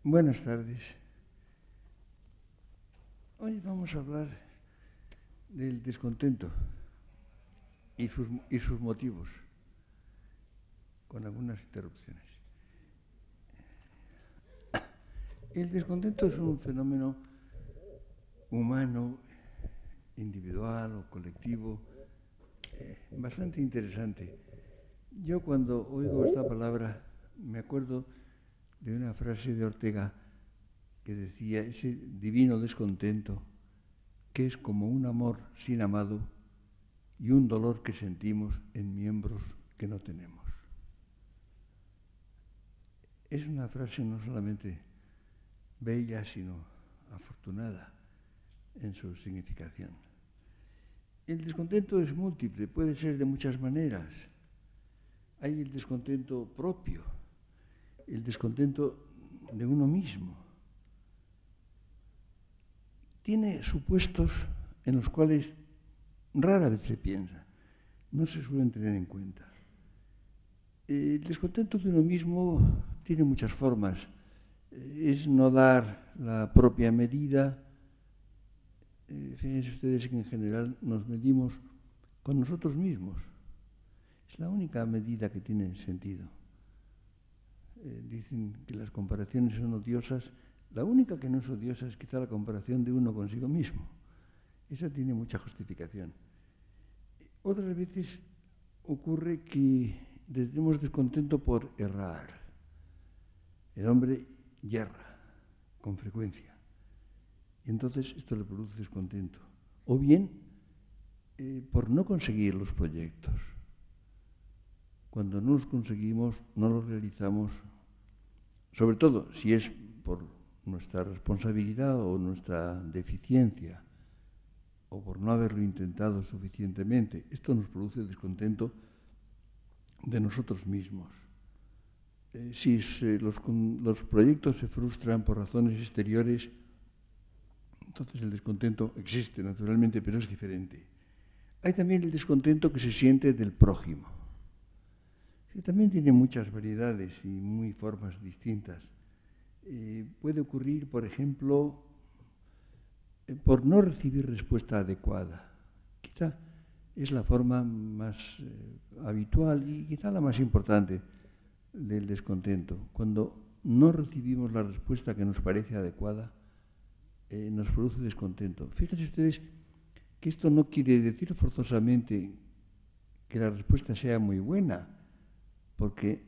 Buenas tardes. Hoy vamos a hablar del descontento y sus motivos, con algunas interrupciones. El descontento es un fenómeno humano, individual o colectivo, bastante interesante. Yo cuando oigo esta palabra me acuerdo de una frase de Ortega que decía, ese divino descontento que es como un amor sin amado y un dolor que sentimos en miembros que no tenemos. Es una frase no solamente bella, sino afortunada en su significación. El descontento es múltiple, puede ser de muchas maneras. Hay el descontento propio, el descontento de uno mismo. Tiene supuestos en los cuales rara vez se piensa, no se suelen tener en cuenta. El descontento de uno mismo tiene muchas formas. Es no dar la propia medida. Fíjense ustedes que en general nos medimos con nosotros mismos. Es la única medida que tiene sentido. Dicen que las comparaciones son odiosas. La única que no es odiosa es quizá la comparación de uno consigo mismo. Esa tiene mucha justificación. Otras veces ocurre que tenemos descontento por errar. El hombre yerra con frecuencia. Y entonces esto le produce descontento. O bien por no conseguir los proyectos. Cuando no los conseguimos, no los realizamos, sobre todo si es por nuestra responsabilidad o nuestra deficiencia, o por no haberlo intentado suficientemente. Esto nos produce descontento de nosotros mismos. Si los proyectos se frustran por razones exteriores, entonces el descontento existe naturalmente, pero es diferente. Hay también el descontento que se siente del prójimo, que también tiene muchas variedades y muy formas distintas. Puede ocurrir, por ejemplo, por no recibir respuesta adecuada. Quizá es la forma más habitual y quizá la más importante del descontento. Cuando no recibimos la respuesta que nos parece adecuada, nos produce descontento. Fíjense ustedes que esto no quiere decir forzosamente que la respuesta sea muy buena, porque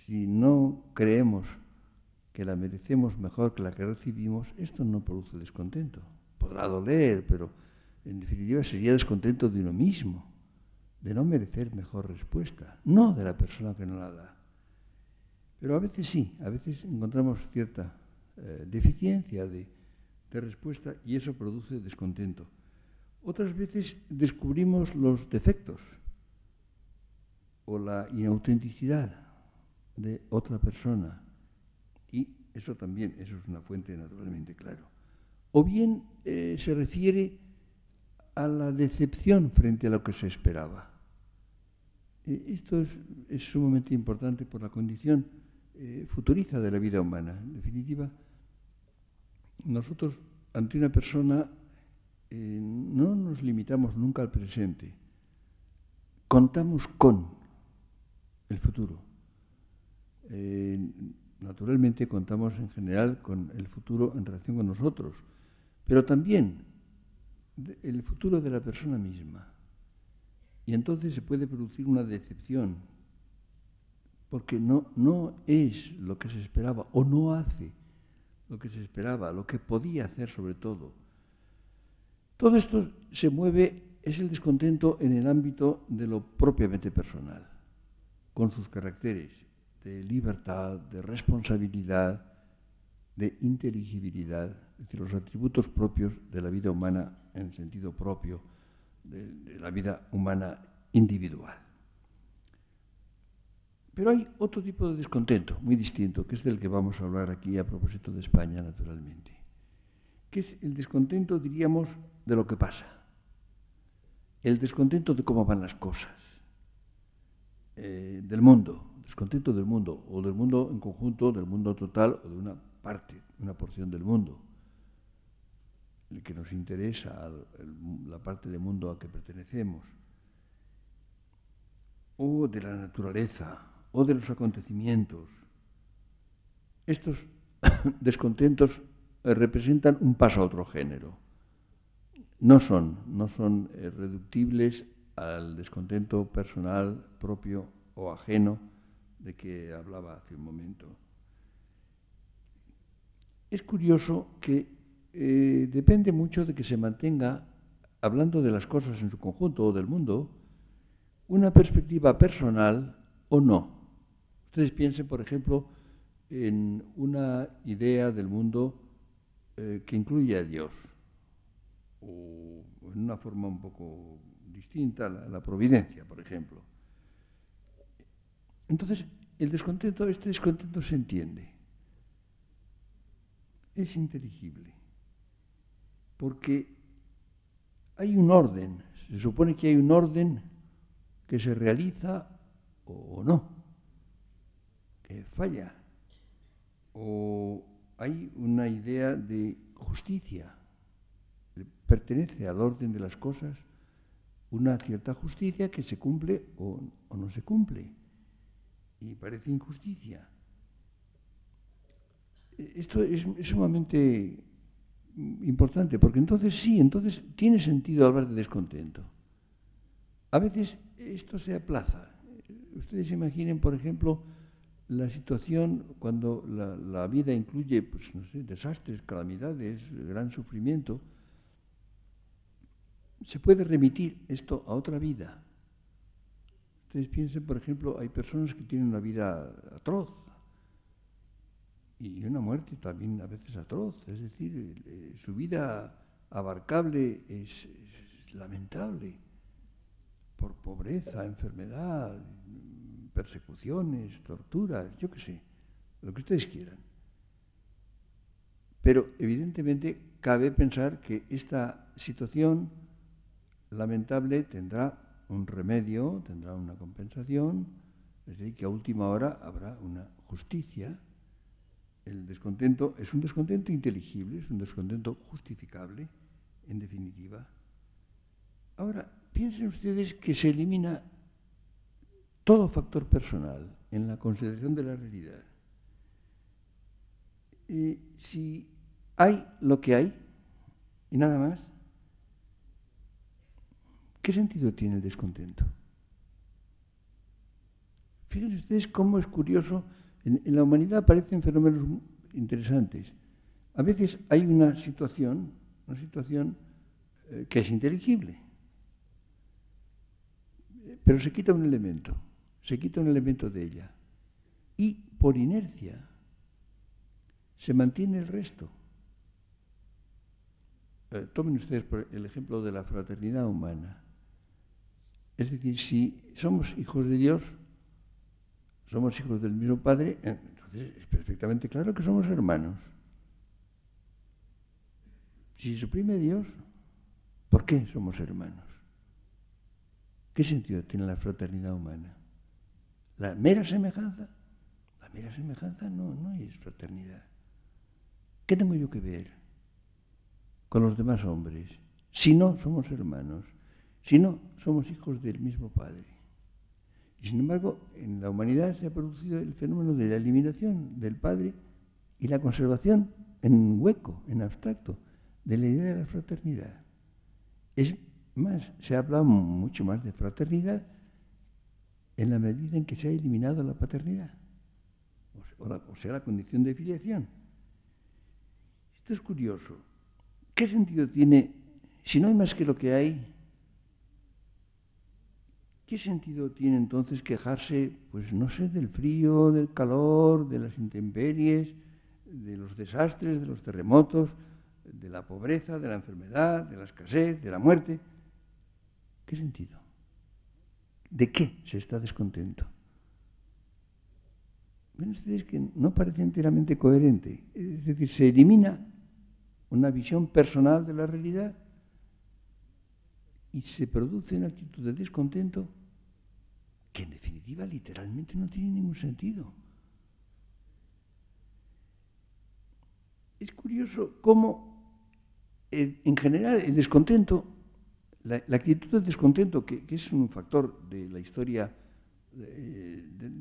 si no creemos que la merecemos mejor que la que recibimos, esto no produce descontento. Podrá doler, pero en definitiva sería descontento de uno mismo, de no merecer mejor respuesta, no de la persona que no la da. Pero a veces sí, a veces encontramos cierta deficiencia de respuesta y eso produce descontento. Otras veces descubrimos los defectos o la inautenticidad de otra persona y eso también, eso es una fuente naturalmente, claro. O bien se refiere a la decepción frente a lo que se esperaba. Esto es sumamente importante por la condición futuriza de la vida humana. En definitiva, nosotros ante una persona no nos limitamos nunca al presente. Contamos con el futuro. Naturalmente contamos en general con el futuro en relación con nosotros, pero también el futuro de la persona misma. Y entonces se puede producir una decepción, porque no es lo que se esperaba, o no hace lo que se esperaba, lo que podía hacer sobre todo. Todo esto se mueve, es el descontento en el ámbito de lo propiamente personal, con sus caracteres de libertad, de responsabilidad, de inteligibilidad, es decir, los atributos propios de la vida humana en sentido propio, de la vida humana individual. Pero hay otro tipo de descontento, muy distinto, que es del que vamos a hablar aquí a propósito de España, naturalmente, que es el descontento, diríamos, de lo que pasa, el descontento de cómo van las cosas, del mundo, descontento del mundo, o del mundo en conjunto, del mundo total, o de una parte, una porción del mundo, el que nos interesa, la parte del mundo a que pertenecemos, o de la naturaleza, o de los acontecimientos. Estos descontentos representan un paso a otro género. No son reductibles al descontento personal, propio o ajeno de que hablaba hace un momento. Es curioso que depende mucho de que se mantenga, hablando de las cosas en su conjunto o del mundo, una perspectiva personal o no. Ustedes piensen, por ejemplo, en una idea del mundo que incluye a Dios, o en una forma un poco distinta, la providencia, por ejemplo. Entonces, este descontento se entiende, es inteligible, porque hay un orden, se supone que hay un orden que se realiza o no, que falla, o hay una idea de justicia, pertenece al orden de las cosas una cierta justicia que se cumple o no se cumple, y parece injusticia. Esto es sumamente importante, porque entonces tiene sentido hablar de descontento. A veces esto se aplaza. Ustedes imaginen, por ejemplo, la situación cuando la vida incluye, pues, no sé, desastres, calamidades, gran sufrimiento. Se puede remitir esto a otra vida. Ustedes piensen, por ejemplo, hay personas que tienen una vida atroz y una muerte también a veces atroz. Es decir, su vida abarcable es lamentable por pobreza, enfermedad, persecuciones, torturas, yo qué sé, lo que ustedes quieran. Pero evidentemente cabe pensar que esta situación lamentable tendrá un remedio, tendrá una compensación, es decir, que a última hora habrá una justicia. El descontento es un descontento inteligible, es un descontento justificable, en definitiva. Ahora, piensen ustedes que se elimina todo factor personal en la consideración de la realidad. Si hay lo que hay y nada más, ¿qué sentido tiene el descontento? Fíjense ustedes cómo es curioso, en la humanidad aparecen fenómenos interesantes. A veces hay una situación que es inteligible, pero se quita un elemento de ella, y por inercia se mantiene el resto. Tomen ustedes por el ejemplo de la fraternidad humana. Es decir, si somos hijos de Dios, somos hijos del mismo Padre, entonces es perfectamente claro que somos hermanos. Si se suprime Dios, ¿por qué somos hermanos? ¿Qué sentido tiene la fraternidad humana? ¿La mera semejanza? La mera semejanza no es fraternidad. ¿Qué tengo yo que ver con los demás hombres? Si no somos hermanos, si no somos hijos del mismo Padre. Y sin embargo, en la humanidad se ha producido el fenómeno de la eliminación del Padre y la conservación en hueco, en abstracto, de la idea de la fraternidad. Es más, se ha hablado mucho más de fraternidad en la medida en que se ha eliminado la paternidad, o sea, la condición de filiación. Esto es curioso. ¿Qué sentido tiene, si no hay más que lo que hay, qué sentido tiene entonces quejarse, pues no sé, del frío, del calor, de las intemperies, de los desastres, de los terremotos, de la pobreza, de la enfermedad, de la escasez, de la muerte? ¿Qué sentido? ¿De qué se está descontento? Ven ustedes que no parece enteramente coherente. Es decir, se elimina una visión personal de la realidad y se produce una actitud de descontento que en definitiva literalmente no tiene ningún sentido. Es curioso cómo, en general, el descontento, la actitud de descontento, que es un factor de la historia,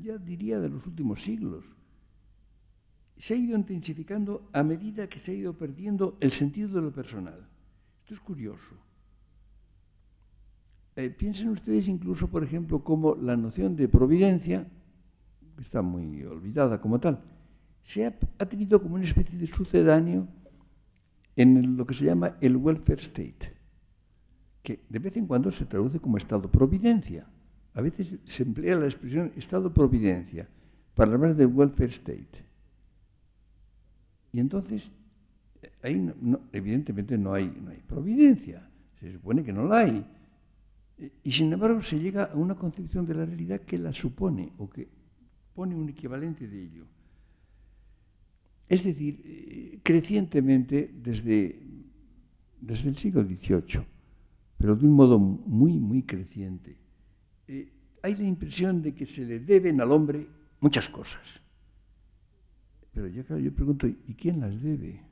ya diría, de los últimos siglos, se ha ido intensificando a medida que se ha ido perdiendo el sentido de lo personal. Esto es curioso. Piensen ustedes incluso, por ejemplo, cómo la noción de providencia, que está muy olvidada como tal, ha tenido como una especie de sucedáneo en lo que se llama el welfare state, que de vez en cuando se traduce como Estado-providencia. A veces se emplea la expresión Estado-providencia para hablar del welfare state. Y entonces, ahí evidentemente no hay providencia, se supone que no la hay. Y sin embargo se llega a una concepción de la realidad que la supone o que pone un equivalente de ello. Es decir, crecientemente desde el siglo XVIII, pero de un modo muy, muy creciente, hay la impresión de que se le deben al hombre muchas cosas. Pero yo pregunto, ¿y quién las debe?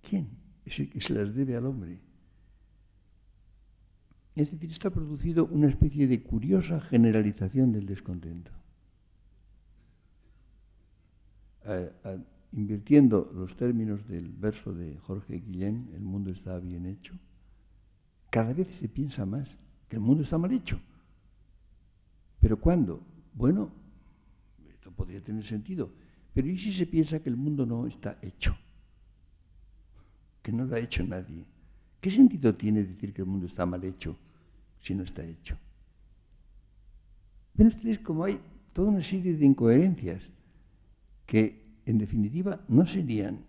¿Quién es el que se las debe al hombre? Es decir, esto ha producido una especie de curiosa generalización del descontento. Invirtiendo los términos del verso de Jorge Guillén, el mundo está bien hecho, cada vez se piensa más que el mundo está mal hecho. ¿Pero cuándo? Bueno, esto podría tener sentido, pero ¿y si se piensa que el mundo no está hecho? Que no lo ha hecho nadie. ¿Qué sentido tiene decir que el mundo está mal hecho si no está hecho? Ven ustedes cómo hay toda una serie de incoherencias que, en definitiva, no serían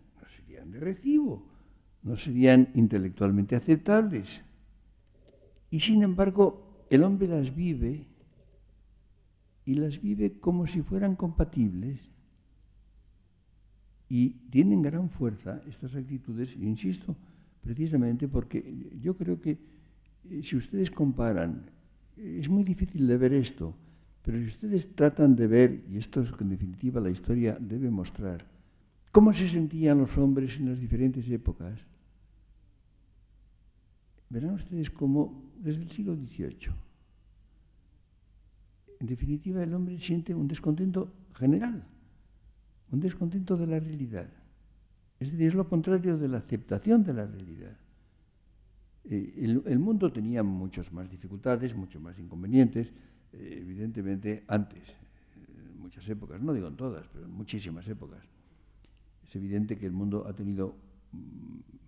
de recibo, no serían intelectualmente aceptables. Y, sin embargo, el hombre las vive y las vive como si fueran compatibles. Y tienen gran fuerza estas actitudes, insisto, precisamente porque yo creo que si ustedes comparan, es muy difícil de ver esto, pero si ustedes tratan de ver, y esto es que en definitiva la historia debe mostrar, cómo se sentían los hombres en las diferentes épocas, verán ustedes cómo desde el siglo XVIII, en definitiva el hombre siente un descontento general, un descontento de la realidad. Es decir, es lo contrario de la aceptación de la realidad. El mundo tenía muchas más dificultades, muchos más inconvenientes, evidentemente antes, en muchas épocas, no digo en todas, pero en muchísimas épocas. Es evidente que el mundo ha tenido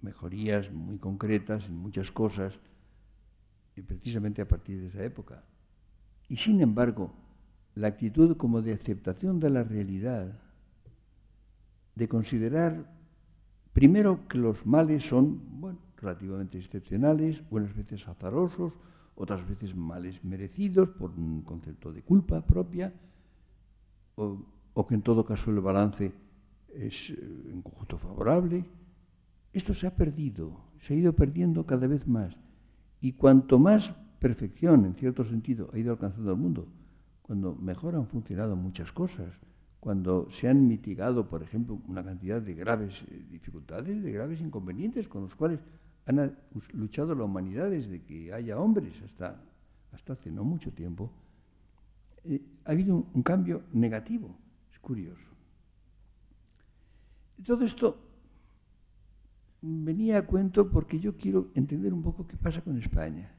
mejorías muy concretas en muchas cosas, y precisamente a partir de esa época. Y sin embargo, la actitud como de aceptación de la realidad, de considerar primero que los males son, bueno, relativamente excepcionales, unas veces azarosos, otras veces males merecidos por un concepto de culpa propia, o que en todo caso el balance es en conjunto favorable. Esto se ha perdido, se ha ido perdiendo cada vez más. Y cuanto más perfección, en cierto sentido, ha ido alcanzando el mundo, cuando mejor han funcionado muchas cosas, cuando se han mitigado, por ejemplo, una cantidad de graves dificultades, de graves inconvenientes con los cuales han luchado la humanidad desde que haya hombres hasta hace no mucho tiempo, ha habido un cambio negativo. Es curioso. Todo esto venía a cuento porque yo quiero entender un poco qué pasa con España.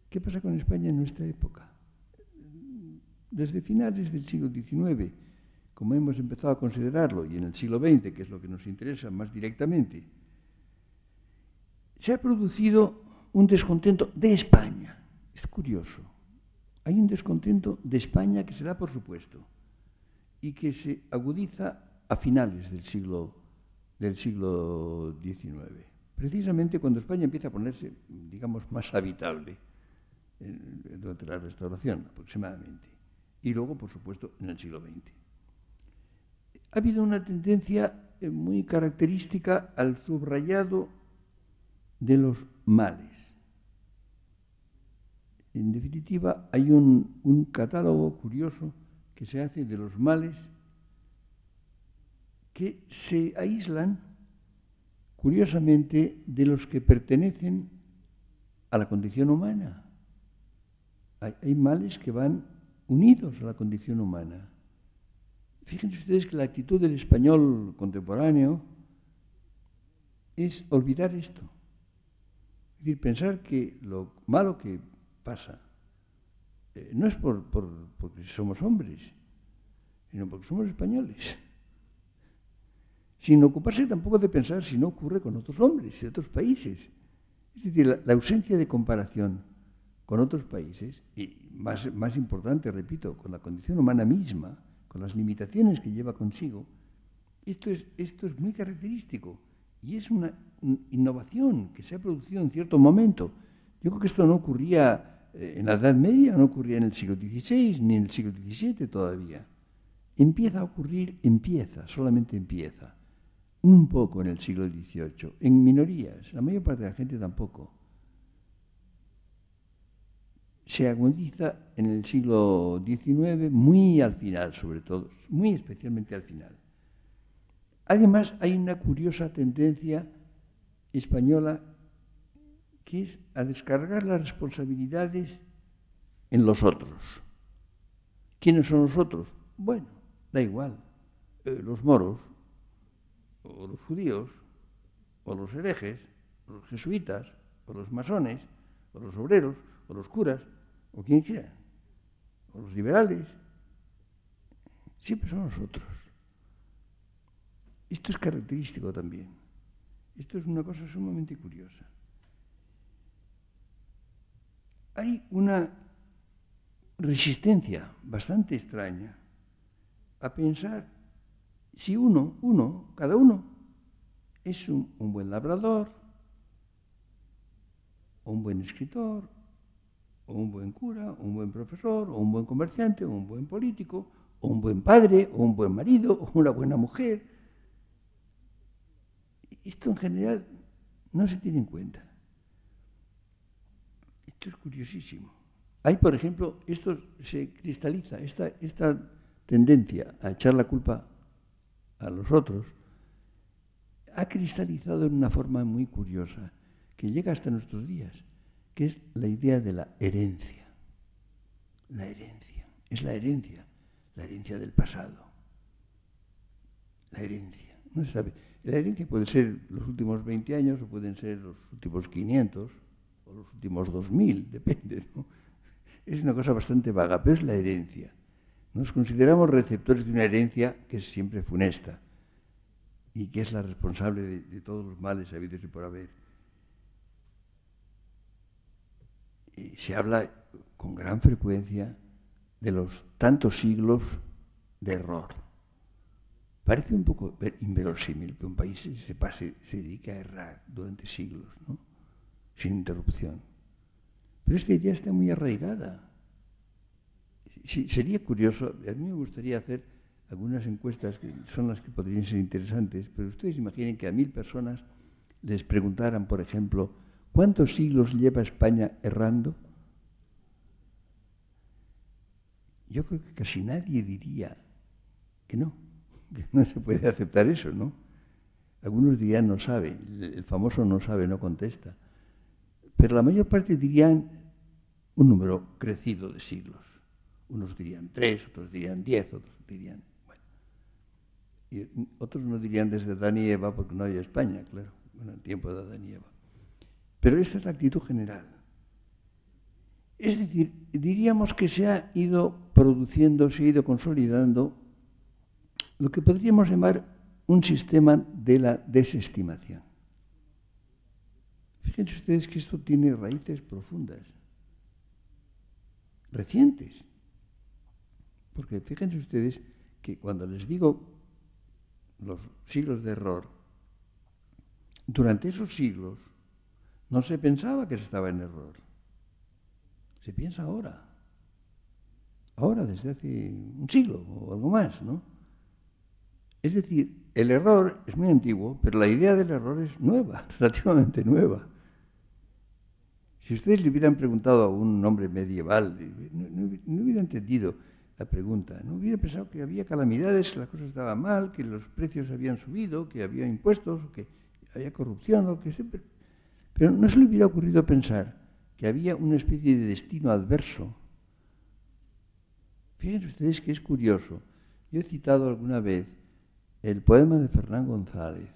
¿Qué pasa con España en nuestra época? Desde finales del siglo XIX, como hemos empezado a considerarlo, y en el siglo XX, que es lo que nos interesa más directamente, se ha producido un descontento de España. Es curioso. Hay un descontento de España que se da por supuesto y que se agudiza a finales del siglo XIX. Precisamente cuando España empieza a ponerse, digamos, más habitable durante la Restauración, aproximadamente. Y luego, por supuesto, en el siglo XX. Ha habido una tendencia muy característica al subrayado de los males. En definitiva, hay un catálogo curioso que se hace de los males que se aíslan, curiosamente, de los que pertenecen a la condición humana. Hay males que van unidos a la condición humana. Fíjense ustedes que la actitud del español contemporáneo es olvidar esto. Es decir, pensar que lo malo que pasa no es porque somos hombres, sino porque somos españoles. Sin ocuparse tampoco de pensar si no ocurre con otros hombres y otros países. Es decir, la ausencia de comparación con otros países, y más importante, repito, con la condición humana misma, con las limitaciones que lleva consigo, esto es muy característico y es una innovación que se ha producido en cierto momento. Yo creo que esto no ocurría en la Edad Media, no ocurría en el siglo XVI ni en el siglo XVII todavía. Empieza a ocurrir, solamente empieza. Un poco en el siglo XVIII, en minorías, la mayor parte de la gente tampoco. Se agudiza en el siglo XIX, muy al final sobre todo, muy especialmente al final. Además, hay una curiosa tendencia española que es a descargar las responsabilidades en los otros. ¿Quiénes son los otros? Bueno, da igual, los moros, o los judíos, o los herejes, o los jesuitas, o los masones, o los obreros, o los curas, o quien quiera, o los liberales, siempre son nosotros. Esto es característico también. Esto es una cosa sumamente curiosa. Hay una resistencia bastante extraña a pensar si cada uno es un buen labrador, o un buen escritor, o un buen cura, o un buen profesor, o un buen comerciante, o un buen político, o un buen padre, o un buen marido, o una buena mujer. Esto en general no se tiene en cuenta. Esto es curiosísimo. Hay, por ejemplo, esto se cristaliza, esta tendencia a echar la culpa a los otros, ha cristalizado en una forma muy curiosa, que llega hasta nuestros días, que es la idea de la herencia. La herencia, es la herencia del pasado. La herencia, no se sabe. La herencia puede ser los últimos 20 años, o pueden ser los últimos 500, o los últimos 2000, depende, ¿no? Es una cosa bastante vaga, pero es la herencia. Nos consideramos receptores de una herencia que es siempre funesta y que es la responsable de todos los males habidos y por haber. Y se habla con gran frecuencia de los tantos siglos de error. Parece un poco inverosímil que un país se dedique a errar durante siglos, ¿no? Sin interrupción. Pero esta idea está muy arraigada. Sería curioso, a mí me gustaría hacer algunas encuestas que son las que podrían ser interesantes, pero ustedes imaginen que a 1000 personas les preguntaran, por ejemplo, ¿cuántos siglos lleva España errando? Yo creo que casi nadie diría que no se puede aceptar eso, ¿no? Algunos dirían no sabe, el famoso no sabe, no contesta. Pero la mayor parte dirían un número crecido de siglos. Unos dirían 3, otros dirían 10, otros dirían... Bueno. Y otros no dirían desde Adán y Eva porque no hay España, claro, bueno, en tiempo de Adán y Eva. Pero esta es la actitud general. Es decir, diríamos que se ha ido produciendo, se ha ido consolidando lo que podríamos llamar un sistema de la desestimación. Fíjense ustedes que esto tiene raíces profundas, recientes. Porque fíjense ustedes que cuando les digo los siglos de error, durante esos siglos no se pensaba que se estaba en error. Se piensa ahora. Ahora, desde hace un siglo o algo más, ¿no? Es decir, el error es muy antiguo, pero la idea del error es nueva, relativamente nueva. Si ustedes le hubieran preguntado a un hombre medieval, no hubiera entendido la pregunta, no hubiera pensado que había calamidades, que las cosas estaban mal, que los precios habían subido, que había impuestos, que había corrupción, o que siempre. Pero no se le hubiera ocurrido pensar que había una especie de destino adverso. Fíjense ustedes que es curioso. Yo he citado alguna vez el poema de Fernán González,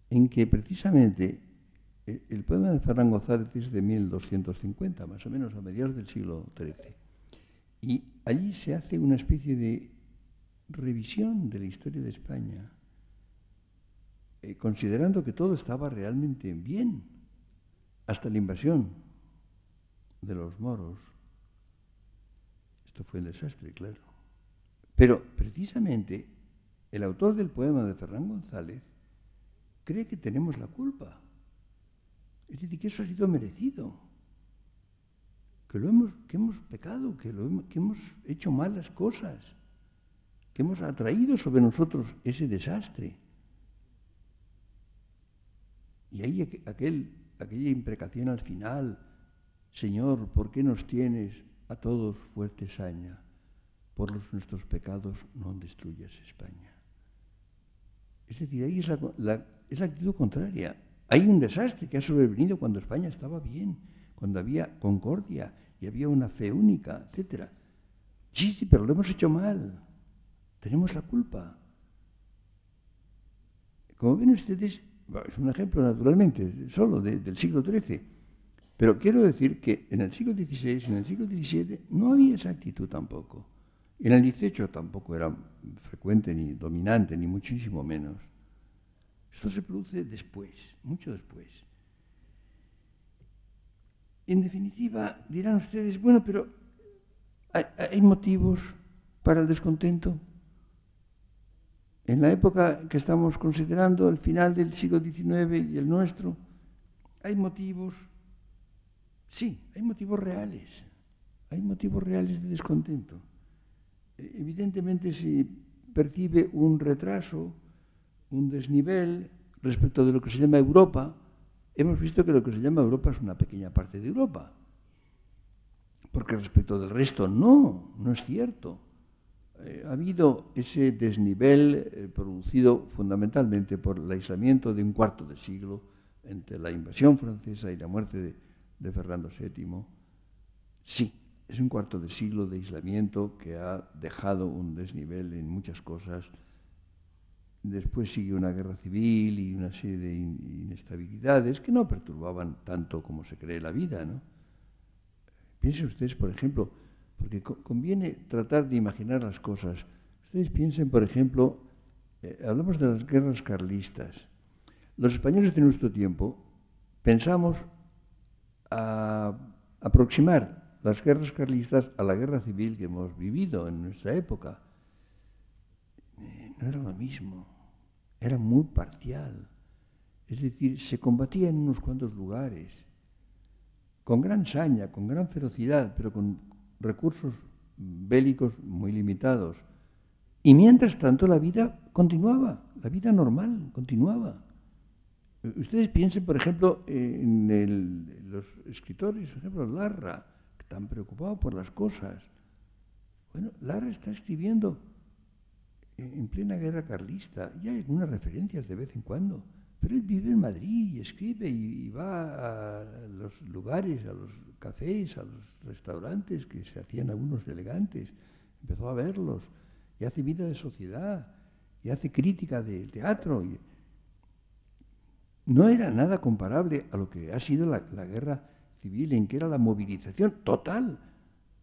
en que precisamente el poema de Fernán González es de 1250, más o menos a mediados del siglo XIII. Y allí se hace una especie de revisión de la historia de España, considerando que todo estaba realmente bien, hasta la invasión de los moros. Esto fue el desastre, claro. Pero precisamente el autor del poema de Fernán González cree que tenemos la culpa. Es decir, que eso ha sido merecido, que hemos pecado, que hemos hecho malas cosas, que hemos atraído sobre nosotros ese desastre. Y ahí aquella imprecación al final: Señor, ¿por qué nos tienes a todos fuerte saña? Por nuestros pecados no destruyas España. Es decir, ahí es la actitud contraria. Hay un desastre que ha sobrevenido cuando España estaba bien, cuando había concordia y había una fe única, etc. Sí, pero lo hemos hecho mal. Tenemos la culpa. Como ven ustedes, es un ejemplo naturalmente, solo del siglo XIII. Pero quiero decir que en el siglo XVI y en el siglo XVII no había esa actitud tampoco. En el XVIII tampoco era frecuente ni dominante, ni muchísimo menos. Esto se produce después, mucho después. En definitiva, dirán ustedes, bueno, pero ¿hay motivos para el descontento? En la época que estamos considerando, el final del siglo XIX y el nuestro, ¿hay motivos? Sí, hay motivos reales. Hay motivos reales de descontento. Evidentemente se percibe un retraso, un desnivel respecto de lo que se llama Europa. Hemos visto que lo que se llama Europa es una pequeña parte de Europa, porque respecto del resto no es cierto. Ha habido ese desnivel producido fundamentalmente por el aislamiento de un cuarto de siglo entre la invasión francesa y la muerte de Fernando VII. Sí, es un cuarto de siglo de aislamiento que ha dejado un desnivel en muchas cosas. Después sigue una guerra civil y una serie de inestabilidades que no perturbaban tanto como se cree la vida, ¿no? Piensen ustedes, por ejemplo, porque conviene tratar de imaginar las cosas. Ustedes piensen, por ejemplo, hablamos de las guerras carlistas. Los españoles de nuestro tiempo pensamos aproximar las guerras carlistas a la guerra civil que hemos vivido en nuestra época. No era lo mismo, era muy parcial. Es decir, se combatía en unos cuantos lugares, con gran saña, con gran ferocidad, pero con recursos bélicos muy limitados. Y mientras tanto la vida continuaba, la vida normal continuaba. Ustedes piensen, por ejemplo, en los escritores, por ejemplo, Larra, tan preocupado por las cosas. Bueno, Larra está escribiendo en plena guerra carlista, y hay algunas referencias de vez en cuando, pero él vive en Madrid y escribe y va a los lugares, a los cafés, a los restaurantes que se hacían algunos elegantes, empezó a verlos, y hace vida de sociedad, y hace crítica de teatro. No era nada comparable a lo que ha sido la guerra civil, en que era la movilización total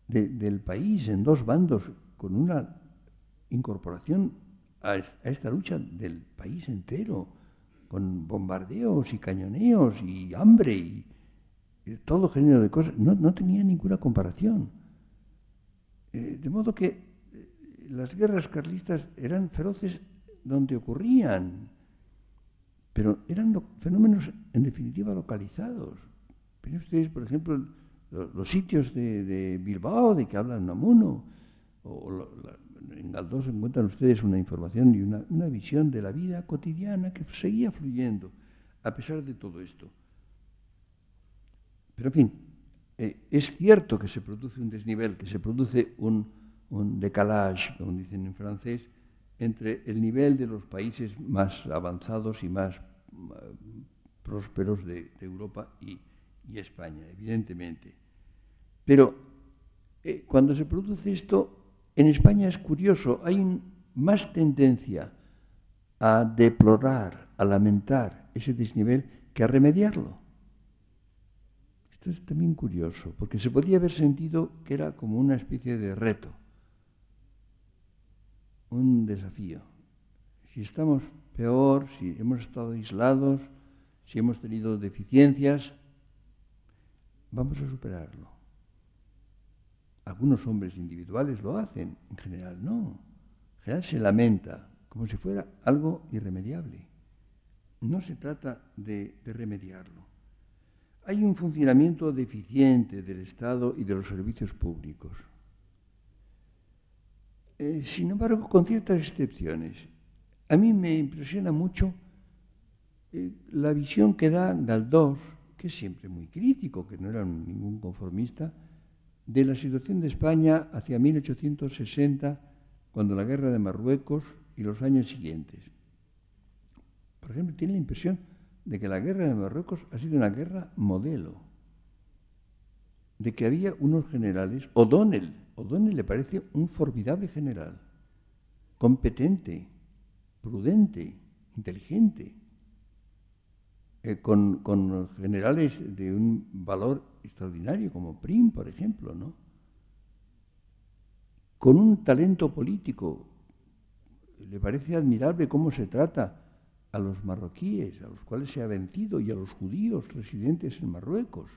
del país en dos bandos, con una incorporación a esta lucha del país entero, con bombardeos y cañoneos y hambre y todo género de cosas. No tenía ninguna comparación. De modo que las guerras carlistas eran feroces donde ocurrían, pero eran fenómenos en definitiva localizados. Piensen ustedes, por ejemplo, los sitios de Bilbao, de que habla Unamuno, en Galdós encuentran ustedes una información y una visión de la vida cotidiana que seguía fluyendo a pesar de todo esto. Pero, en fin, es cierto que se produce un desnivel, que se produce un décalage, como dicen en francés, entre el nivel de los países más avanzados y más prósperos de Europa y España, evidentemente. Pero cuando se produce esto, en España es curioso, hay más tendencia a deplorar, a lamentar ese desnivel que a remediarlo. Esto es también curioso, porque se podía haber sentido que era como una especie de reto, un desafío. Si estamos peor, si hemos estado aislados, si hemos tenido deficiencias, vamos a superarlo. Algunos hombres individuales lo hacen, en general no. En general se lamenta, como si fuera algo irremediable. No se trata de remediarlo. Hay un funcionamiento deficiente del Estado y de los servicios públicos. Sin embargo, con ciertas excepciones, a mí me impresiona mucho la visión que da Galdós, que es siempre muy crítico, que no era ningún conformista, de la situación de España hacia 1860, cuando la guerra de Marruecos y los años siguientes. Por ejemplo, tiene la impresión de que la guerra de Marruecos ha sido una guerra modelo, de que había unos generales, O'Donnell le parece un formidable general, competente, prudente, inteligente, con generales de un valor extraordinario, como Prim, por ejemplo, ¿no? Con un talento político. Le parece admirable cómo se trata a los marroquíes, a los cuales se ha vencido, y a los judíos residentes en Marruecos.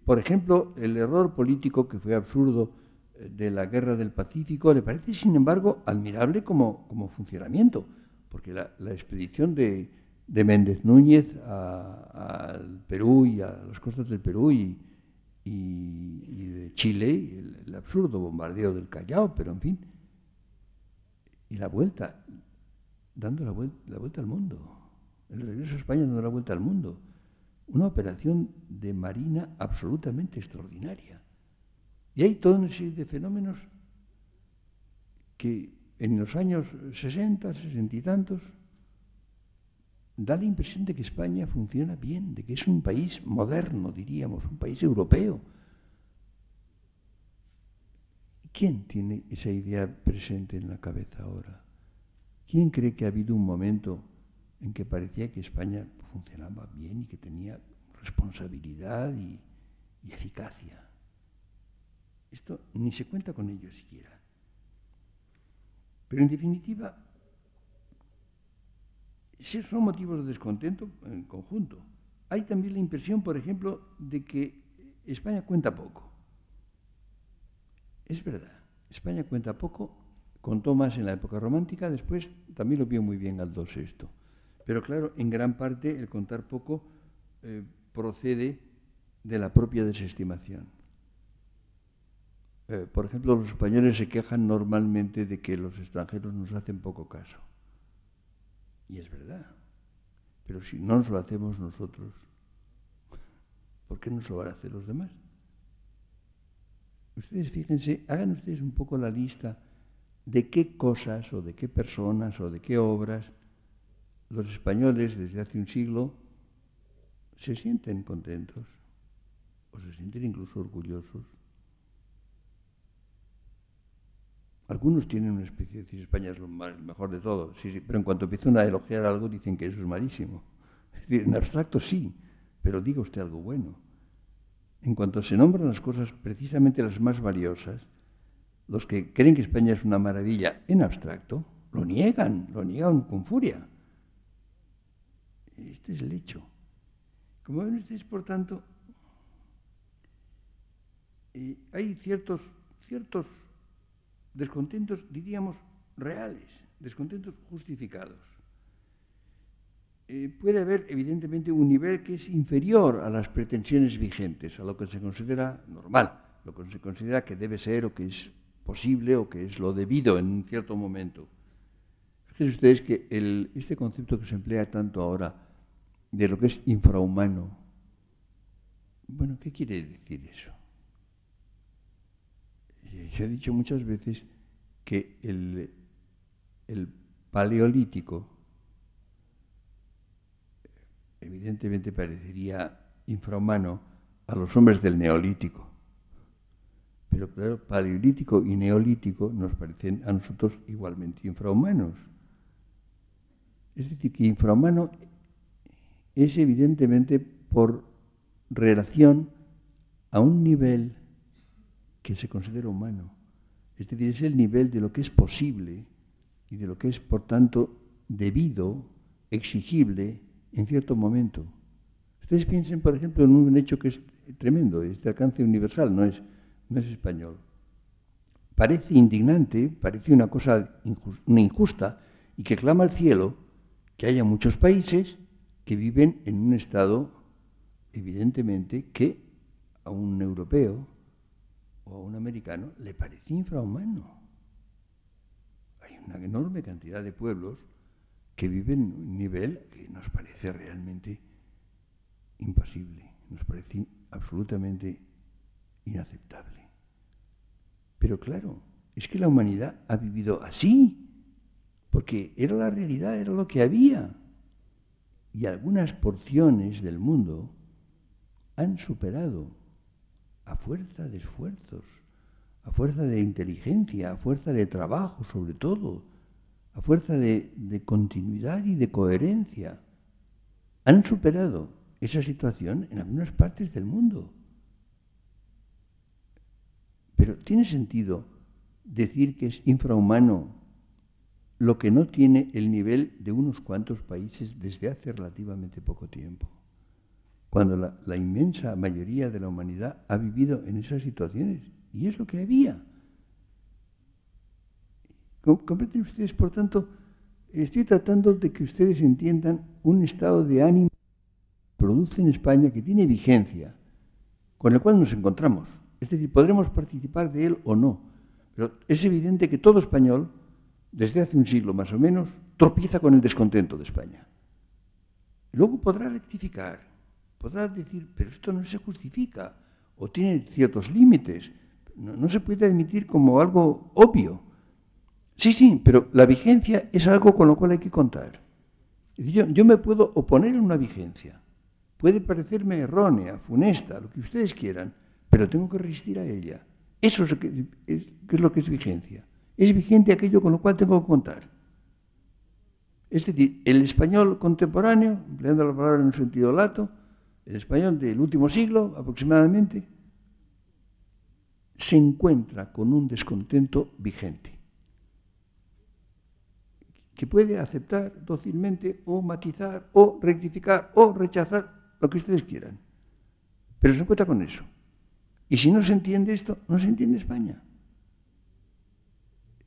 Por ejemplo, el error político, que fue absurdo, de la Guerra del Pacífico, le parece, sin embargo, admirable como funcionamiento, porque la expedición de Méndez Núñez al Perú y a las costas del Perú y de Chile, el absurdo bombardeo del Callao, pero en fin, y la vuelta, dando la vuelta al mundo, el regreso a España dando la vuelta al mundo, una operación de marina absolutamente extraordinaria. Y hay toda una serie de fenómenos que en los años 60, 60 y tantos, da la impresión de que España funciona bien, de que es un país moderno, diríamos, un país europeo. ¿Quién tiene esa idea presente en la cabeza ahora? ¿Quién cree que ha habido un momento en que parecía que España funcionaba bien y que tenía responsabilidad y eficacia? Esto ni se cuenta con ello siquiera. Pero en definitiva, si son motivos de descontento en conjunto. Hay también la impresión, por ejemplo, de que España cuenta poco. Es verdad, España cuenta poco, contó más en la época romántica, después también lo vio muy bien Galdós esto. Pero claro, en gran parte el contar poco procede de la propia desestimación. Por ejemplo, los españoles se quejan normalmente de que los extranjeros nos hacen poco caso. Y es verdad. Pero si no nos lo hacemos nosotros, ¿por qué nos lo van a hacer los demás? Ustedes fíjense, hagan ustedes un poco la lista de qué cosas o de qué personas o de qué obras los españoles desde hace un siglo se sienten contentos o se sienten incluso orgullosos. Algunos tienen una especie de decir España es lo mejor de todo, sí, pero en cuanto empiezan a elogiar algo dicen que eso es malísimo. Es decir, en abstracto sí, pero diga usted algo bueno. En cuanto se nombran las cosas precisamente las más valiosas, los que creen que España es una maravilla en abstracto, lo niegan con furia. Este es el hecho. Como ven ustedes, por tanto, hay ciertos descontentos, diríamos, reales, descontentos justificados. Puede haber, evidentemente, un nivel que es inferior a las pretensiones vigentes, a lo que se considera normal, lo que se considera que debe ser o que es posible o que es lo debido en un cierto momento. Fíjense ustedes que este concepto que se emplea tanto ahora de lo que es infrahumano Bueno, ¿qué quiere decir eso? Yo he dicho muchas veces que el paleolítico evidentemente parecería infrahumano a los hombres del neolítico. Pero claro, paleolítico y neolítico nos parecen a nosotros igualmente infrahumanos. Es decir, que infrahumano es evidentemente por relación a un nivel que se considera humano. Es decir, es el nivel de lo que es posible y de lo que es, por tanto, debido, exigible en cierto momento. Ustedes piensen, por ejemplo, en un hecho que es tremendo, es de alcance universal, no es español. Parece indignante, parece una cosa injusta y que clama al cielo que haya muchos países que viven en un estado, evidentemente, que a un europeo o a un americano le parece infrahumano. Hay una enorme cantidad de pueblos que viven en un nivel que nos parece realmente imposible, nos parece absolutamente inaceptable. Pero claro, es que la humanidad ha vivido así, porque era la realidad, era lo que había. Y algunas porciones del mundo han superado, a fuerza de esfuerzos, a fuerza de inteligencia, a fuerza de trabajo sobre todo, a fuerza de continuidad y de coherencia, han superado esa situación en algunas partes del mundo. Pero ¿tiene sentido decir que es infrahumano lo que no tiene el nivel de unos cuantos países desde hace relativamente poco tiempo? Cuando la inmensa mayoría de la humanidad ha vivido en esas situaciones, y es lo que había. ¿Comprenden ustedes? Por tanto, estoy tratando de que ustedes entiendan un estado de ánimo que produce en España que tiene vigencia, con el cual nos encontramos. Es decir, podremos participar de él o no, pero es evidente que todo español, desde hace un siglo más o menos, tropieza con el descontento de España. Luego podrá rectificar, podrá decir, pero esto no se justifica, o tiene ciertos límites, no se puede admitir como algo obvio. Sí, pero la vigencia es algo con lo cual hay que contar. Es decir, yo me puedo oponer a una vigencia, puede parecerme errónea, funesta, lo que ustedes quieran, pero tengo que resistir a ella. Eso es lo que es vigencia. Es vigente aquello con lo cual tengo que contar. Es decir, el español contemporáneo, empleando la palabra en un sentido lato, el español del último siglo aproximadamente, se encuentra con un descontento vigente, que puede aceptar dócilmente o matizar o rectificar o rechazar lo que ustedes quieran. Pero se encuentra con eso. Y si no se entiende esto, no se entiende España.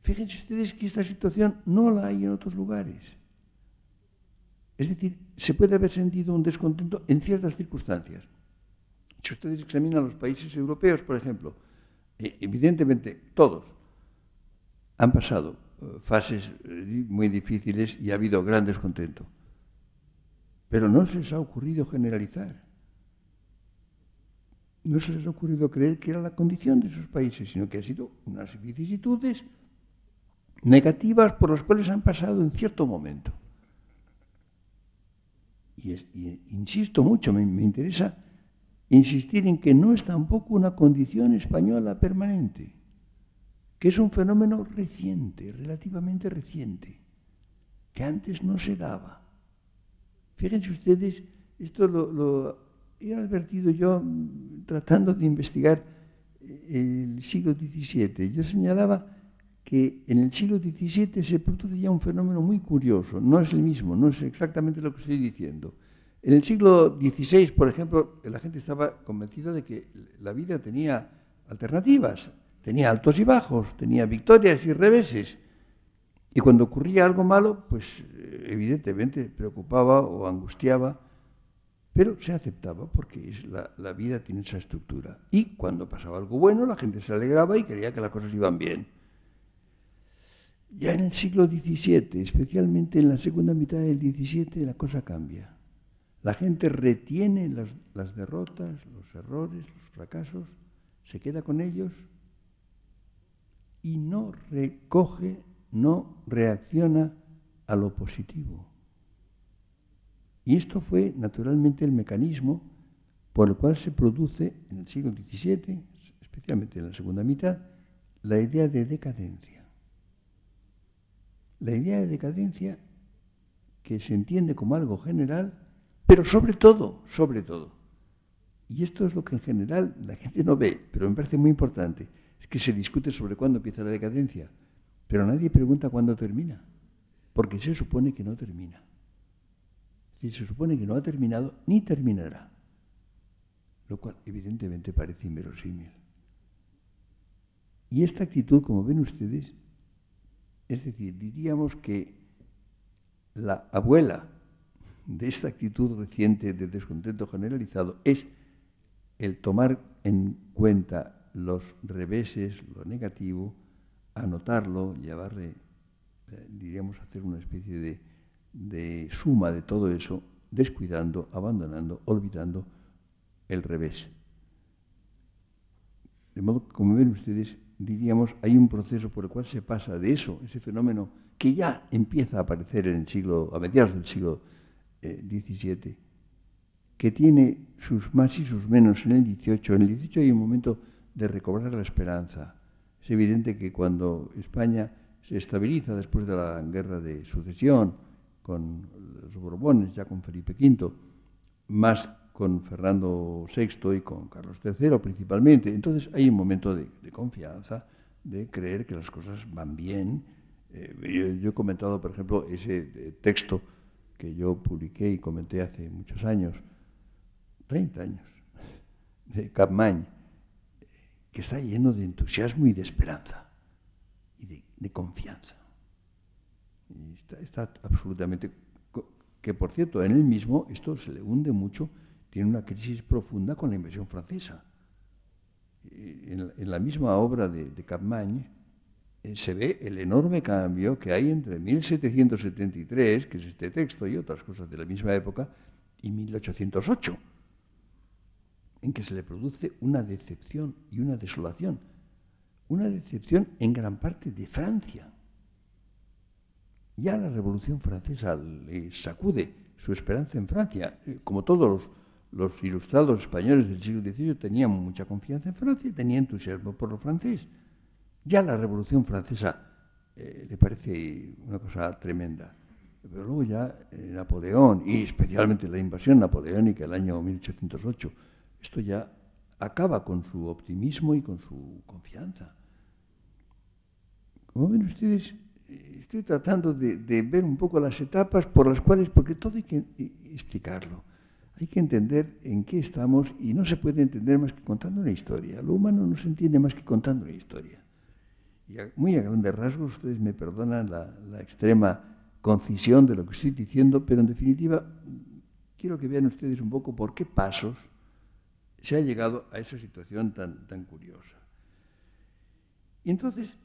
Fíjense ustedes que esta situación no la hay en otros lugares. Es decir, se puede haber sentido un descontento en ciertas circunstancias. Si ustedes examinan los países europeos, por ejemplo, evidentemente todos han pasado fases muy difíciles y ha habido gran descontento. Pero no se les ha ocurrido generalizar. No se les ha ocurrido creer que era la condición de esos países, sino que han sido unas vicisitudes negativas por las cuales han pasado en cierto momento. Y insisto mucho, me interesa insistir en que no es tampoco una condición española permanente, que es un fenómeno reciente, relativamente reciente, que antes no se daba. Fíjense ustedes, esto lo he advertido yo tratando de investigar el siglo XVII. Yo señalaba que en el siglo XVII se produce ya un fenómeno muy curioso. No es el mismo, no es exactamente lo que estoy diciendo. En el siglo XVI, por ejemplo, la gente estaba convencida de que la vida tenía alternativas, tenía altos y bajos, tenía victorias y reveses. Y cuando ocurría algo malo, pues evidentemente preocupaba o angustiaba, pero se aceptaba porque la vida tiene esa estructura. Y cuando pasaba algo bueno, la gente se alegraba y creía que las cosas iban bien. Ya en el siglo XVII, especialmente en la segunda mitad del XVII, la cosa cambia. La gente retiene las derrotas, los errores, los fracasos, se queda con ellos y no recoge, no reacciona a lo positivo. Y esto fue naturalmente el mecanismo por el cual se produce en el siglo XVII, especialmente en la segunda mitad, la idea de decadencia. La idea de decadencia que se entiende como algo general, pero sobre todo, y esto es lo que en general la gente no ve, pero me parece muy importante, es que se discute sobre cuándo empieza la decadencia, pero nadie pregunta cuándo termina, porque se supone que no termina. Es decir, se supone que no ha terminado ni terminará, lo cual evidentemente parece inverosímil. Y esta actitud, como ven ustedes, es decir, diríamos que la abuela de esta actitud reciente de descontento generalizado es el tomar en cuenta los reveses, lo negativo, anotarlo, llevarle, diríamos, hacer una especie de suma de todo eso, descuidando, abandonando, olvidando el revés. De modo que, como ven ustedes, diríamos, hay un proceso por el cual se pasa de eso, ese fenómeno que ya empieza a aparecer a mediados del siglo XVII, que tiene sus más y sus menos en el XVIII. En el XVIII hay un momento de recobrar la esperanza. Es evidente que cuando España se estabiliza después de la guerra de sucesión, con los Borbones, ya con Felipe V, más con Fernando VI y con Carlos III principalmente, entonces hay un momento de confianza, de creer que las cosas van bien. Yo he comentado, por ejemplo, ese texto que yo publiqué y comenté hace muchos años, 30 años, de Capmany, que está lleno de entusiasmo y de esperanza y de confianza. Y está absolutamente... Que, por cierto, en él mismo esto se le hunde mucho, tiene una crisis profunda con la invasión francesa. En la misma obra de Capmany se ve el enorme cambio que hay entre 1773, que es este texto y otras cosas de la misma época, y 1808, en que se le produce una decepción y una desolación. Una decepción en gran parte de Francia. Ya la Revolución Francesa le sacude su esperanza en Francia. Como todos los ilustrados españoles del siglo XVIII tenían mucha confianza en Francia y tenían entusiasmo por lo francés. Ya la Revolución Francesa le parece una cosa tremenda. Pero luego ya Napoleón, y especialmente la invasión napoleónica el año 1808, esto ya acaba con su optimismo y con su confianza. Como ven ustedes, estoy tratando de ver un poco las etapas por las cuales, porque todo hay que explicarlo. Hay que entender en qué estamos y no se puede entender más que contando una historia. Lo humano no se entiende más que contando una historia. Y muy a grandes rasgos, ustedes me perdonan la extrema concisión de lo que estoy diciendo, pero en definitiva quiero que vean ustedes un poco por qué pasos se ha llegado a esa situación tan curiosa. Y entonces,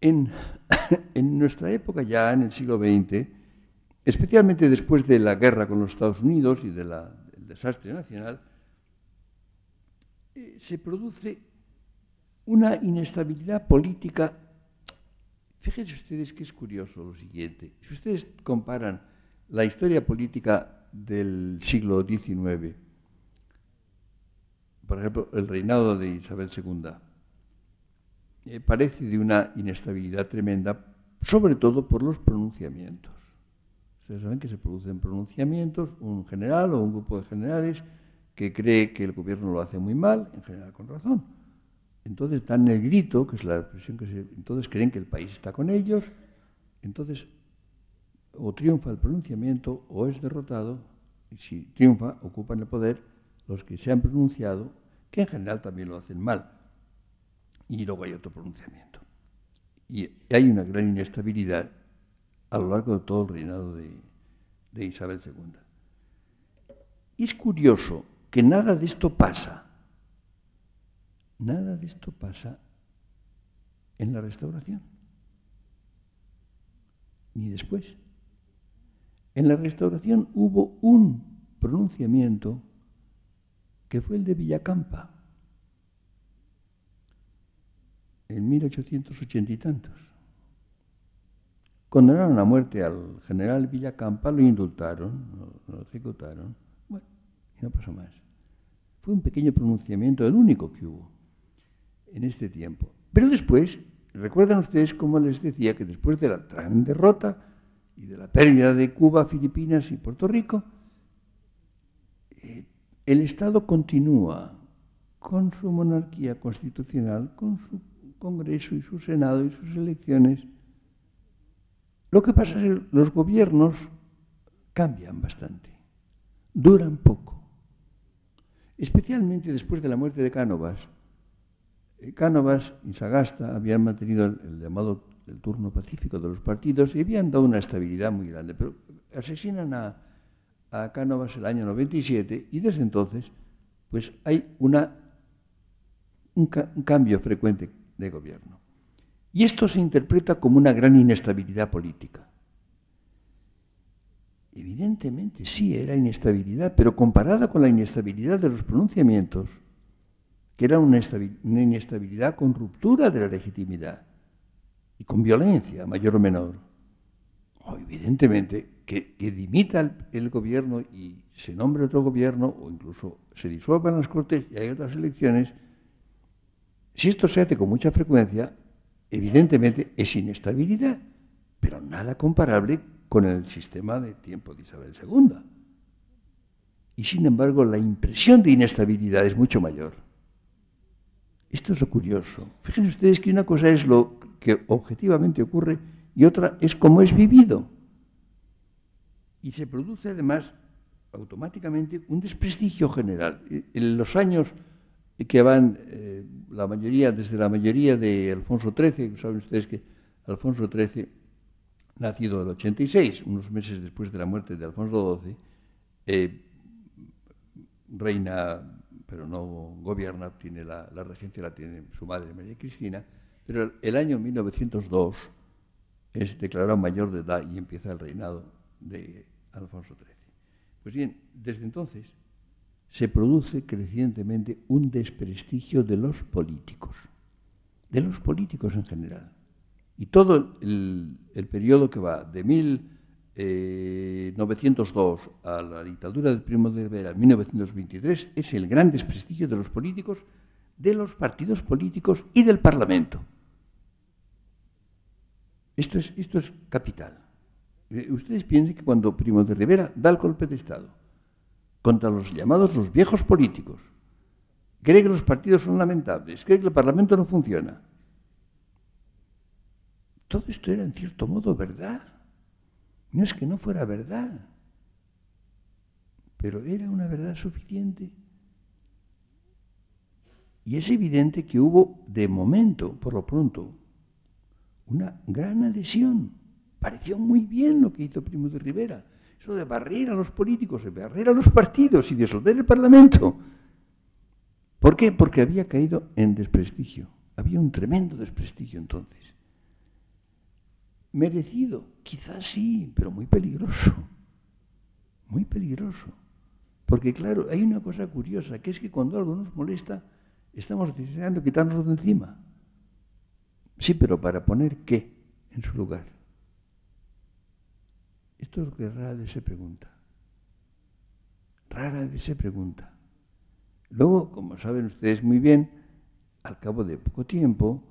en nuestra época ya, en el siglo XX, especialmente después de la guerra con los Estados Unidos y del desastre nacional, se produce una inestabilidad política. Fíjense ustedes que es curioso lo siguiente. Si ustedes comparan la historia política del siglo XIX, por ejemplo, el reinado de Isabel II, parece de una inestabilidad tremenda, sobre todo por los pronunciamientos. Ustedes saben que se producen pronunciamientos, un general o un grupo de generales que cree que el gobierno lo hace muy mal, en general con razón. Entonces dan el grito, que es la expresión entonces creen que el país está con ellos, entonces o triunfa el pronunciamiento o es derrotado, y si triunfa, ocupan el poder los que se han pronunciado, que en general también lo hacen mal. Y luego hay otro pronunciamiento. Y hay una gran inestabilidad a lo largo de todo el reinado de Isabel II. Y es curioso que nada de esto pasa en la Restauración, ni después. En la Restauración hubo un pronunciamiento que fue el de Villacampa, en 1880 y tantos. Condenaron a muerte al general Villacampa, lo indultaron, lo ejecutaron, bueno, y no pasó más. Fue un pequeño pronunciamiento, el único que hubo en este tiempo. Pero después, recuerdan ustedes cómo les decía que después de la gran derrota y de la pérdida de Cuba, Filipinas y Puerto Rico, el Estado continúa con su monarquía constitucional, con su Congreso y su Senado y sus elecciones. Lo que pasa es que los gobiernos cambian bastante, duran poco, especialmente después de la muerte de Cánovas. Cánovas y Sagasta habían mantenido el llamado el turno pacífico de los partidos y habían dado una estabilidad muy grande, pero asesinan a Cánovas el año 97 y desde entonces pues hay un cambio frecuente de gobierno. Y esto se interpreta como una gran inestabilidad política. Evidentemente sí era inestabilidad, pero comparada con la inestabilidad de los pronunciamientos, que era una inestabilidad con ruptura de la legitimidad y con violencia, mayor o menor. Evidentemente, que dimita el gobierno y se nombre otro gobierno, o incluso se disuelvan las Cortes y hay otras elecciones, si esto se hace con mucha frecuencia, evidentemente es inestabilidad, pero nada comparable con el sistema de tiempo de Isabel II. Y sin embargo, la impresión de inestabilidad es mucho mayor. Esto es lo curioso. Fíjense ustedes que una cosa es lo que objetivamente ocurre y otra es cómo es vivido. Y se produce además automáticamente un desprestigio general. En los años que van, desde la mayoría de Alfonso XIII, saben ustedes que Alfonso XIII, nacido en el 86, unos meses después de la muerte de Alfonso XII, reina, pero no gobierna, tiene la regencia la tiene su madre María Cristina, pero el año 1902 es declarado mayor de edad y empieza el reinado de Alfonso XIII. Pues bien, desde entonces se produce crecientemente un desprestigio de los políticos en general. Y todo el periodo que va de 1902 a la dictadura del Primo de Rivera en 1923 es el gran desprestigio de los políticos, de los partidos políticos y del Parlamento. Esto es capital. Ustedes piensen que cuando Primo de Rivera da el golpe de Estado contra los llamados los viejos políticos, cree que los partidos son lamentables, cree que el Parlamento no funciona. Todo esto era en cierto modo verdad. No es que no fuera verdad, pero era una verdad suficiente. Y es evidente que hubo, de momento, por lo pronto, una gran adhesión. Pareció muy bien lo que hizo Primo de Rivera. Eso de barrer a los políticos, de barrer a los partidos y disolver el Parlamento. ¿Por qué? Porque había caído en desprestigio. Había un tremendo desprestigio entonces. Merecido, quizás sí, pero muy peligroso. Muy peligroso. Porque claro, hay una cosa curiosa, que es que cuando algo nos molesta, estamos deseando quitárnoslo de encima. Sí, pero ¿para poner qué en su lugar? Esto es lo que rara vez se pregunta. Rara vez se pregunta. Luego, como saben ustedes muy bien, al cabo de poco tiempo,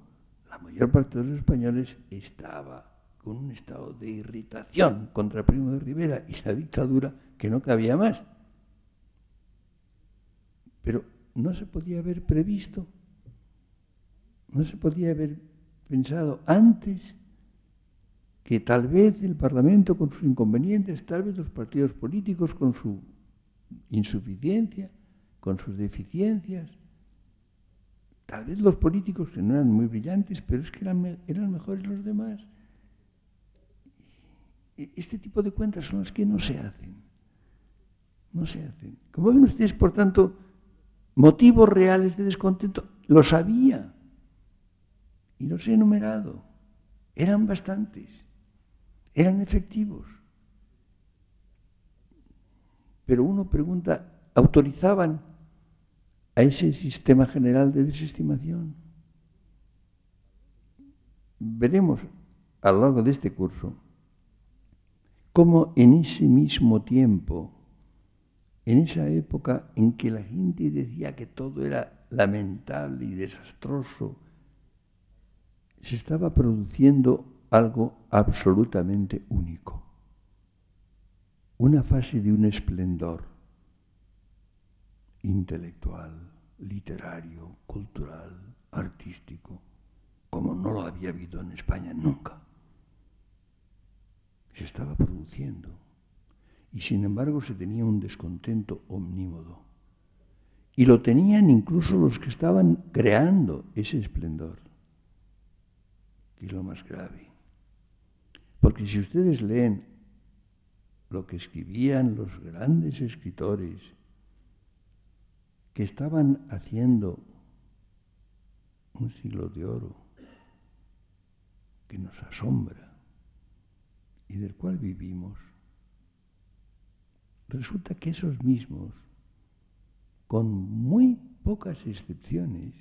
la mayor parte de los españoles estaba con un estado de irritación contra Primo de Rivera y la dictadura que no cabía más. Pero no se podía haber previsto, no se podía haber pensado antes que tal vez el Parlamento con sus inconvenientes, tal vez los partidos políticos con su insuficiencia, con sus deficiencias, tal vez los políticos que no eran muy brillantes, pero es que eran mejores los demás. Este tipo de cuentas son las que no se hacen. No se hacen. Como ven ustedes, por tanto, motivos reales de descontento, los había. Y los he enumerado. Eran bastantes. Eran efectivos. Pero uno pregunta, ¿autorizaban a ese sistema general de desestimación? Veremos a lo largo de este curso cómo en ese mismo tiempo, en esa época en que la gente decía que todo era lamentable y desastroso, se estaba produciendo algo absolutamente único. Una fase de un esplendor intelectual, literario, cultural, artístico, como no lo había habido en España nunca. Se estaba produciendo. Y sin embargo se tenía un descontento omnímodo. Y lo tenían incluso los que estaban creando ese esplendor, que es lo más grave. Porque si ustedes leen lo que escribían los grandes escritores que estaban haciendo un siglo de oro que nos asombra y del cual vivimos, resulta que esos mismos, con muy pocas excepciones,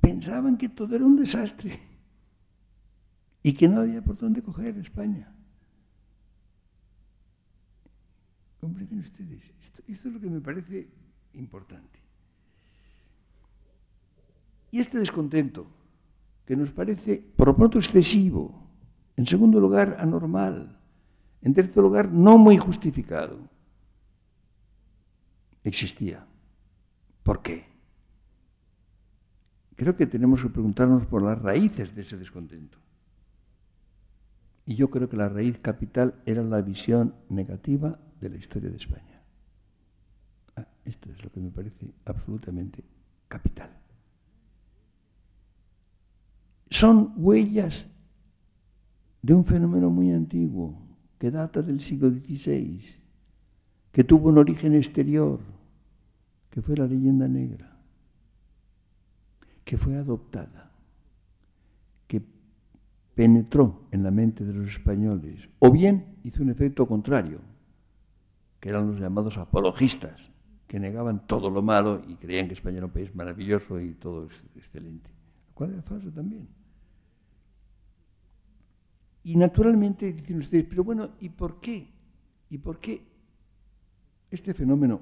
pensaban que todo era un desastre y que no había por dónde coger España. ¿Comprenden ustedes? Esto es lo que me parece importante. Y este descontento, que nos parece por lo pronto excesivo, en segundo lugar anormal, en tercer lugar no muy justificado, existía. ¿Por qué? Creo que tenemos que preguntarnos por las raíces de ese descontento. Y yo creo que la raíz capital era la visión negativa de la historia de España. Esto es lo que me parece absolutamente capital. Son huellas de un fenómeno muy antiguo, que data del siglo XVI, que tuvo un origen exterior, que fue la leyenda negra, que fue adoptada, que penetró en la mente de los españoles, o bien hizo un efecto contrario, que eran los llamados apologistas, que negaban todo lo malo y creían que España era un país maravilloso y todo es excelente, lo cual era falso también. Y naturalmente dicen ustedes, pero bueno, ¿y por qué? ¿Y por qué este fenómeno,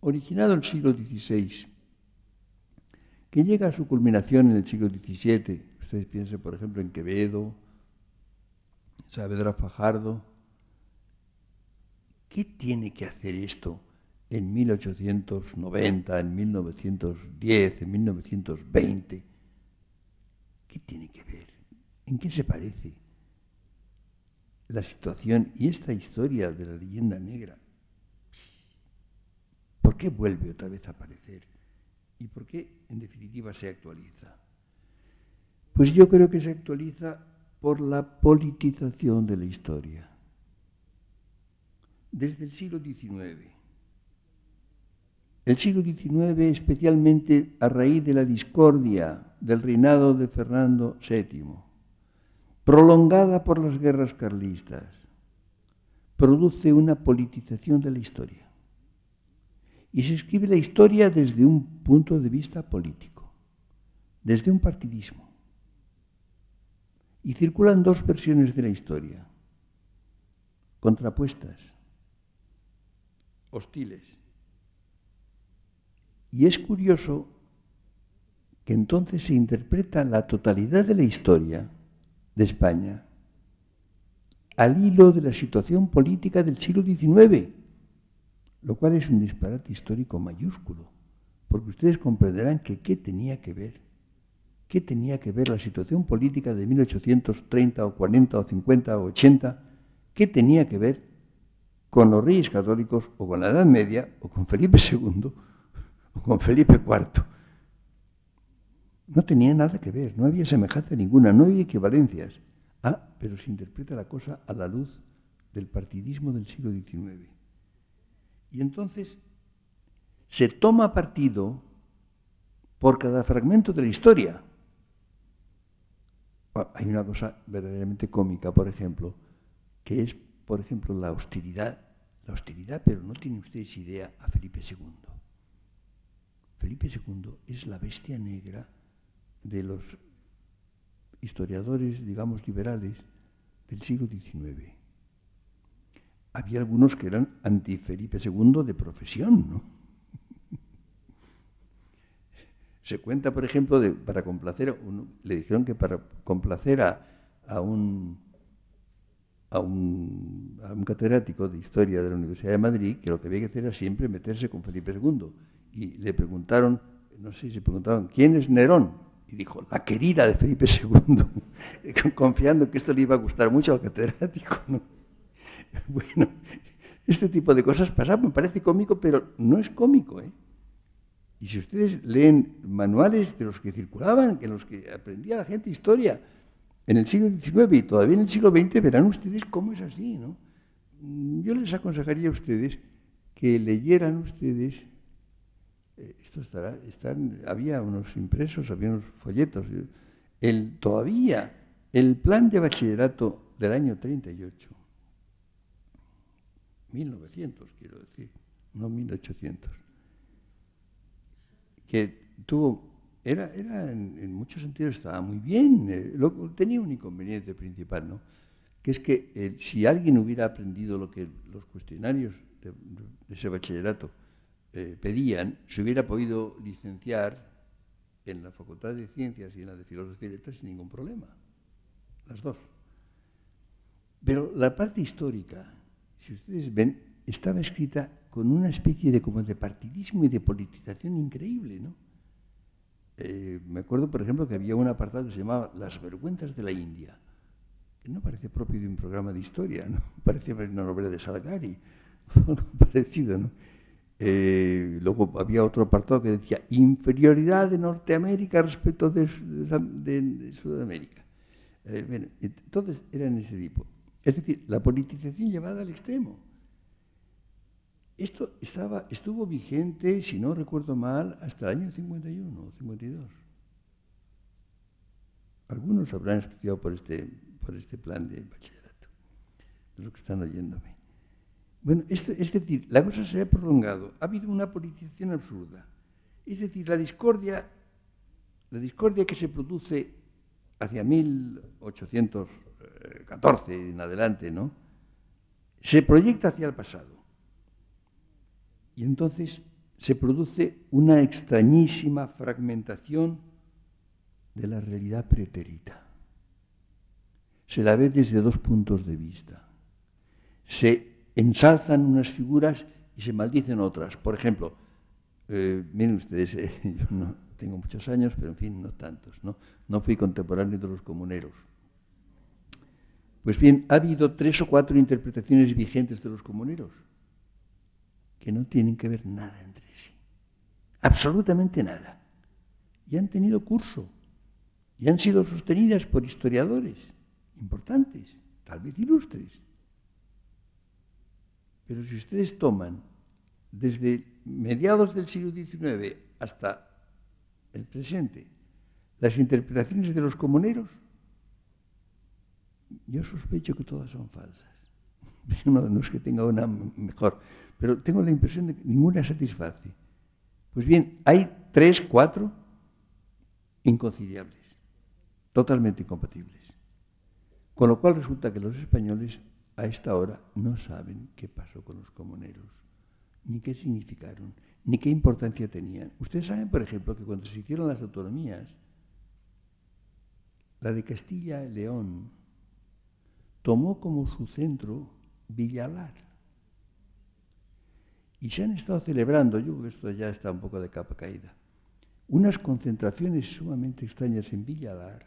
originado en el siglo XVI, que llega a su culminación en el siglo XVII, ustedes piensen, por ejemplo, en Quevedo, Saavedra Fajardo, ¿qué tiene que hacer esto en 1890, en 1910, en 1920? ¿Qué tiene que ver? ¿En qué se parece la situación y esta historia de la leyenda negra? ¿Por qué vuelve otra vez a aparecer? ¿Y por qué, en definitiva, se actualiza? Pues yo creo que se actualiza por la politización de la historia. Desde el siglo XIX. El siglo XIX, especialmente a raíz de la discordia del reinado de Fernando VII, prolongada por las guerras carlistas, produce una politización de la historia. Y se escribe la historia desde un punto de vista político, desde un partidismo. Y circulan dos versiones de la historia, contrapuestas, hostiles. Y es curioso que entonces se interpreta la totalidad de la historia de España al hilo de la situación política del siglo XIX, lo cual es un disparate histórico mayúsculo, porque ustedes comprenderán que qué tenía que ver la situación política de 1830 o 40 o 50 o 80, qué tenía que ver con los reyes católicos o con la Edad Media o con Felipe II o con Felipe IV. No tenía nada que ver, no había semejanza ninguna, no había equivalencias. Pero se interpreta la cosa a la luz del partidismo del siglo XIX. Y entonces se toma partido por cada fragmento de la historia. Hay una cosa verdaderamente cómica, por ejemplo, que es, por ejemplo, la hostilidad la austeridad, pero no tienen ustedes idea a Felipe II. Felipe II es la bestia negra de los historiadores, digamos, liberales del siglo XIX. Había algunos que eran anti-Felipe II de profesión, ¿no? Se cuenta, por ejemplo, para complacer, le dijeron que para complacer a un catedrático de historia de la Universidad de Madrid, que lo que había que hacer era siempre meterse con Felipe II. Y le preguntaron, no sé si preguntaban, ¿quién es Nerón? Y dijo, la querida de Felipe II, confiando que esto le iba a gustar mucho al catedrático, ¿no? Bueno, este tipo de cosas pasaban, me parece cómico, pero no es cómico, ¿eh? Y si ustedes leen manuales de los que circulaban, en los que aprendía la gente historia, en el siglo XIX y todavía en el siglo XX, verán ustedes cómo es así, ¿no? Yo les aconsejaría a ustedes que leyeran ustedes, había unos impresos, había unos folletos, todavía el plan de bachillerato del año 38, 1900 quiero decir, no 1800, que en muchos sentidos estaba muy bien, tenía un inconveniente principal, ¿no? Que es que si alguien hubiera aprendido lo que los cuestionarios de ese bachillerato pedían, se hubiera podido licenciar en la Facultad de Ciencias y en la de Filosofía y Letras sin ningún problema, las dos. Pero la parte histórica, si ustedes ven, estaba escrita con una especie de partidismo y de politización increíble, ¿no? Me acuerdo, por ejemplo, que había un apartado que se llamaba Las vergüenzas de la India, que no parece propio de un programa de historia, ¿no? Parece una novela de Salgari, parecido, ¿no? Luego había otro apartado que decía inferioridad de Norteamérica respecto de Sudamérica. Bueno, entonces era en ese tipo. Es decir, la politización llevada al extremo. Esto estuvo vigente, si no recuerdo mal, hasta el año 51 o 52. Algunos habrán estudiado por este plan de bachillerato, de los que están oyéndome. Bueno, es decir, la cosa se ha prolongado, ha habido una politización absurda. Es decir, la discordia que se produce hacia 1814 en adelante, ¿no? Se proyecta hacia el pasado. Y entonces se produce una extrañísima fragmentación de la realidad pretérita. Se la ve desde dos puntos de vista. Se ensalzan unas figuras y se maldicen otras. Por ejemplo, miren ustedes, yo no tengo muchos años, pero en fin, no tantos, ¿no? No fui contemporáneo de los comuneros. Pues bien, ha habido 3 o 4 interpretaciones vigentes de los comuneros que no tienen que ver nada entre sí. Absolutamente nada. Y han tenido curso. Y han sido sostenidas por historiadores importantes, tal vez ilustres. Pero si ustedes toman desde mediados del siglo XIX hasta el presente las interpretaciones de los comuneros, yo sospecho que todas son falsas. No es que tenga una mejor, pero tengo la impresión de que ninguna satisface. Pues bien, hay 3, 4 inconciliables, totalmente incompatibles. Con lo cual resulta que los españoles a esta hora no saben qué pasó con los comuneros, ni qué significaron, ni qué importancia tenían. Ustedes saben, por ejemplo, que cuando se hicieron las autonomías, la de Castilla y León tomó como su centro Villalar. Y se han estado celebrando, yo creo que esto ya está un poco de capa caída, unas concentraciones sumamente extrañas en Villalar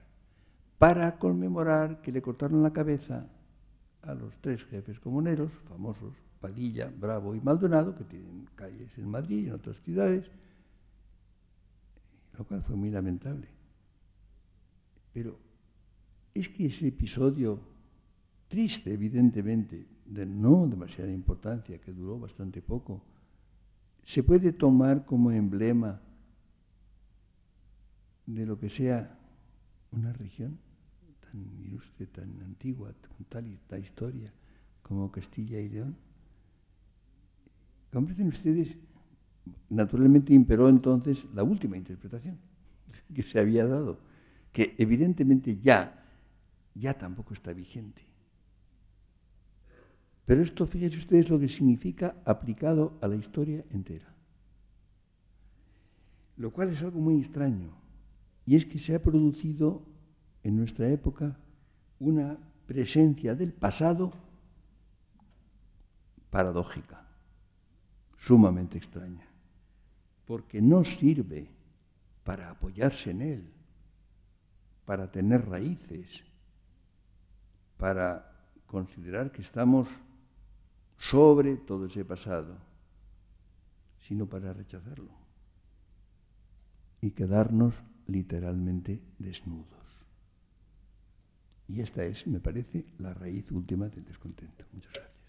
para conmemorar que le cortaron la cabeza a los 3 jefes comuneros famosos, Padilla, Bravo y Maldonado, que tienen calles en Madrid y en otras ciudades, lo cual fue muy lamentable. Pero es que ese episodio triste, evidentemente, de no demasiada importancia, que duró bastante poco, se puede tomar como emblema de lo que sea una región tan ilustre, tan antigua, con tal historia como Castilla y León. Comprenden ustedes, naturalmente imperó entonces la última interpretación que se había dado, que evidentemente ya tampoco está vigente. Pero esto, fíjense ustedes lo que significa aplicado a la historia entera. Lo cual es algo muy extraño. Y es que se ha producido en nuestra época una presencia del pasado paradójica, sumamente extraña, porque no sirve para apoyarse en él, para tener raíces, para considerar que estamos sobre todo ese pasado, sino para rechazarlo y quedarnos literalmente desnudos. Y esta es, me parece, la raíz última del descontento. Muchas gracias.